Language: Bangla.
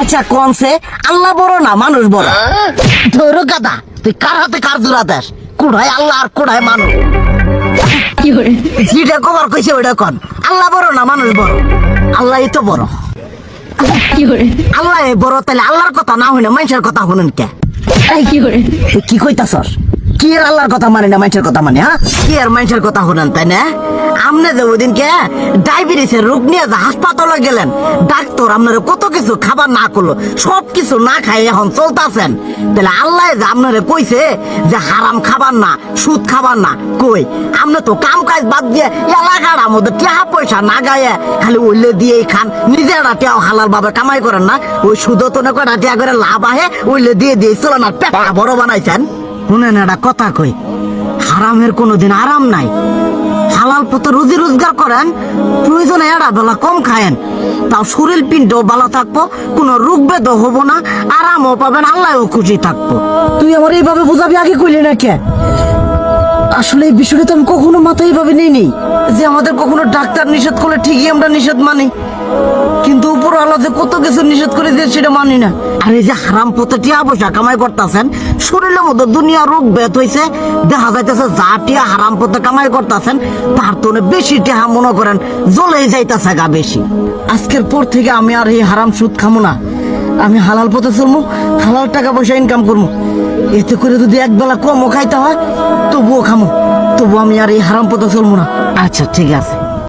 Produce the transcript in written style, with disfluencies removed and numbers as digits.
আচ্ছা কোনসে আল্লাহ বড় না মানুষ বড়? ধরো গাদা, তুই কার হাতে কার জোড়া দেশ? কুড়ায় আল্লাহ আর কুড়ায় মানুষ। যেটা কবার কইছে ওইটা কন। আল্লাহ বড় না মানুষ বড়? আল্লাহ তো বড়। আল্লাহ বড়, তাহলে আল্লাহর কথা না হইনা মানুষের কথা শুনেন কে? তুই কি কইতাছস? কি আর আল্লাহর কথা মানে না মানুষের কথা মানে? হ্যাঁ, কি আর মানুষের কথা শুনেন তাই না? আমনে যে ওই দিনকে ডায়াবেটিসের রোগ নিয়ে যে হাসপাতালে গেলেন, ডাক্তার আপনারা কত কিছু খাবার না করলো, সব কিছু না খাই এখন চলতেছেন। তাহলে আল্লাহ যে আপনারা কইছে যে হারাম খাবার না, সুদ খাবার না, কই আপনি তো কাম কাজ বাদ দিয়ে এলাকার আমাদের টাকা পয়সা না গায়ে খালি ওইলে দিয়েই খান, নিজেরা টেও হালাল ভাবে কামাই করেন না, ওই সুদ তো না কটা টেয়া করে লাভ আহে ওইলে দিয়ে দিয়ে চলেন আর পেটা বড় বানাইছেন। শুনেন একটা কথা কই, হারামের কোনোদিন আরাম নাই। হালাল পথে রুজি রোজগার করেন, প্রয়োজনে এড়া বেলা কম খায়েন, তাও শরীর পিণ্ডও ভালো থাকবো, কোনো রোগ বেদও হবো না, আরামও পাবেন, আল্লাহও খুশি থাকবো। তুই আমার এইভাবে বুঝাবি আগে কইলি না কে? আসলে এই বিষয়টা তো আমি কখনো মাথায় এইভাবে নিইনি যে আমাদের কখনো ডাক্তার নিষেধ করলে ঠিকই আমরা নিষেধ মানি, কিন্তু উপর আল্লাহ যে কত কিছু নিষেধ করে দিয়ে সেটা মানি না। আর এই যে হারাম পথে টিয়া পয়সা কামাই করতেছেন, শরীরের মধ্যে দুনিয়া রোগ বেত হয়েছে, দেখা যাইতেছে যা টিয়া হারাম পথে কামাই করতেছেন তার তো বেশি টিয়া মনে করেন জ্বলেই যাইতেছে গা বেশি। আজকের পর থেকে আমি আর এই হারাম সুদ খামো না, আমি হালাল পথে চলবো, হালাল টাকা পয়সা ইনকাম করবো। এতে করে যদি একবেলা কমও খাইতে হয় তবুও খামো, তবু আমি আর এই হারাম পথে চলবো না। আচ্ছা ঠিক আছে।